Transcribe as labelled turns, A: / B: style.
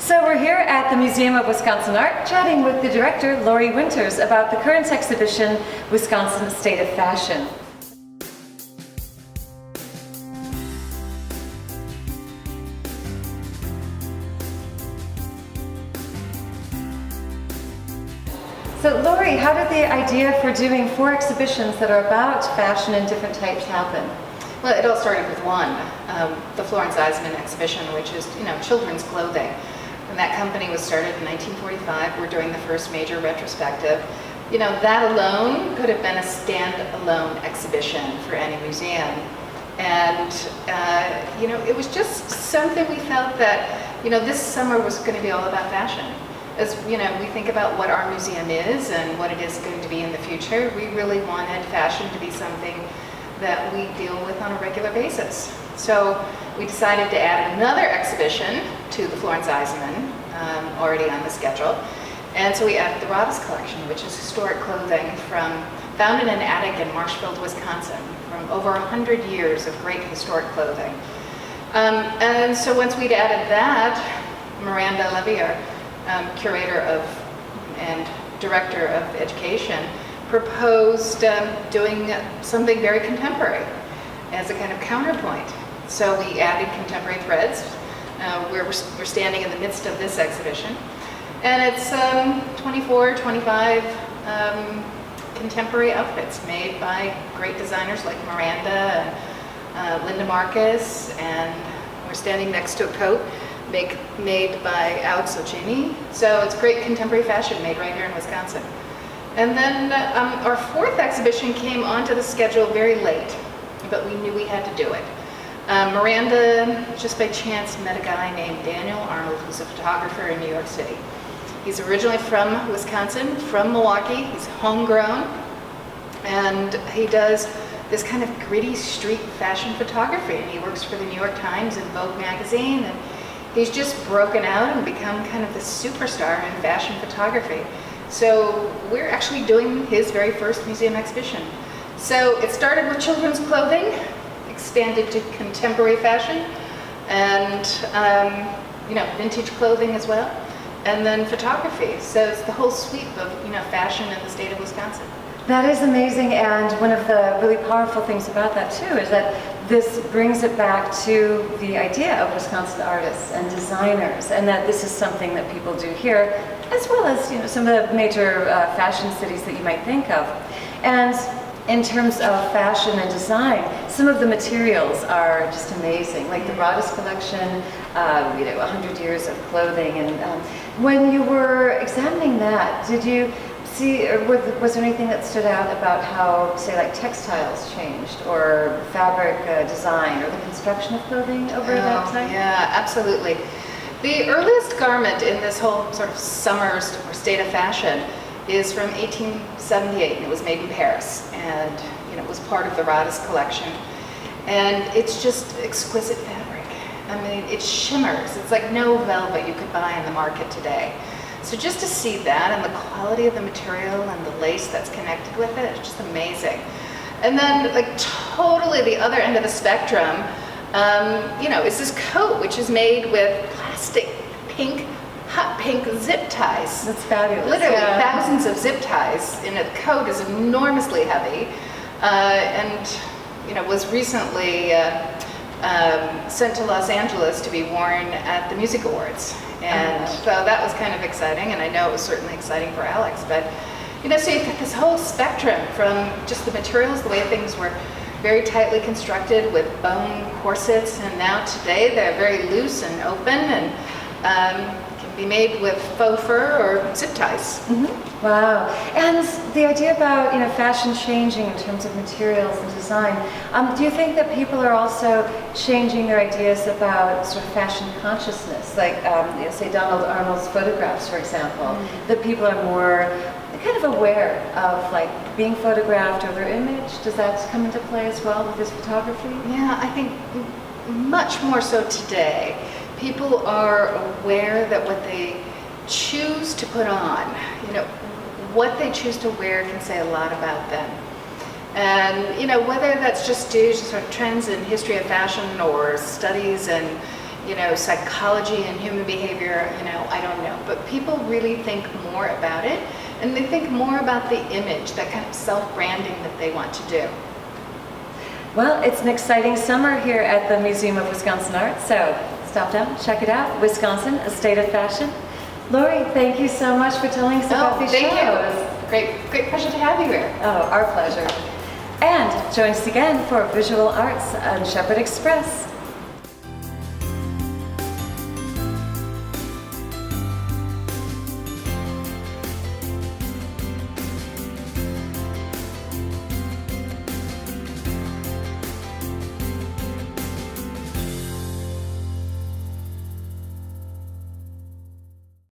A: So we're here at the Museum of Wisconsin Art chatting with the director, Laurie Winters, about the current exhibition, Wisconsin State of Fashion. So Laurie, how did the idea for doing 4 exhibitions that are about fashion in different types happen?
B: Well, it all started with one, the Florence Eisman exhibition, which is, children's clothing. And that company was started in 1945. We're doing the first major retrospective. That alone could have been a standalone exhibition for any museum. And, it was just something we felt that, this summer was going to be all about fashion. As, we think about what our museum is and what it is going to be in the future, we really wanted fashion to be something that we deal with on a regular basis. So we decided to add another exhibition to the Florence Eisman, already on the schedule. And so we added the Rodas collection, which is historic clothing found in an attic in Marshfield, Wisconsin, from over 100 years of great historic clothing. And so once we'd added that, Miranda Levier, curator and director of education, proposed doing something very contemporary as a kind of counterpoint. So we added contemporary threads. We're standing in the midst of this exhibition. And it's 24, 25 contemporary outfits made by great designers like Miranda and Linda Marcus. And we're standing next to a coat made by Alex Occhini. So it's great contemporary fashion made right here in Wisconsin. And then our 4th exhibition came onto the schedule very late, but we knew we had to do it. Miranda, just by chance, met a guy named Daniel Arnold, who's a photographer in New York City. He's originally from Wisconsin, from Milwaukee. He's homegrown, and he does this kind of gritty street fashion photography. And he works for the New York Times and Vogue magazine, and he's just broken out and become kind of the superstar in fashion photography. So we're actually doing his very first museum exhibition. So it started with children's clothing, expanded to contemporary fashion, and vintage clothing as well, and then photography. So it's the whole sweep of fashion in the state of Wisconsin.
A: That is amazing, and one of the really powerful things about that too is that this brings it back to the idea of Wisconsin artists and designers, and that this is something that people do here, as well as some of the major fashion cities that you might think of. And in terms of fashion and design, some of the materials are just amazing, like the Rodas collection, 100 years of clothing. And when you were examining that, did you see, or was there anything that stood out about how, say, like textiles changed, or fabric design, or the construction of clothing over that time?
B: Yeah, absolutely. The earliest garment in this whole sort of summer state of fashion is from 1878, and it was made in Paris, and it was part of the Rodas collection. And it's just exquisite fabric. I mean, it shimmers. It's like no velvet you could buy in the market today. So just to see that and the quality of the material and the lace that's connected with it, it's just amazing. And then, like, totally the other end of the spectrum, is this coat, which is made with plastic hot pink zip ties.
A: That's fabulous.
B: Literally thousands of zip ties in a coat is enormously heavy, and was recently sent to Los Angeles to be worn at the Music Awards. And so that was kind of exciting, and I know it was certainly exciting for Alex. But so you've got this whole spectrum from just the materials, the way things were very tightly constructed with bone corsets, and now today they're very loose and open, and can be made with faux fur or zip ties.
A: Mm-hmm. Wow. And the idea about fashion changing in terms of materials and design, do you think that people are also changing their ideas about sort of fashion consciousness, like say Donald Arnold's photographs, for example, that people are more kind of aware of like being photographed or their image? Does that come into play as well with his photography?
B: Yeah, I think much more so today. People are aware that what they choose to put on, what they choose to wear can say a lot about them. And, whether that's just due to sort of trends in history of fashion or studies and, psychology and human behavior, I don't know. But people really think more about it, and they think more about the image, that kind of self-branding that they want to do.
A: Well, it's an exciting summer here at the Museum of Wisconsin Art, so stop down, check it out. Wisconsin, A State of Fashion. Laurie, thank you so much for telling us about these
B: thank
A: shows.
B: you. Great pleasure to have you here.
A: Oh, our pleasure. And join us again for Visual Arts on Shepherd Express.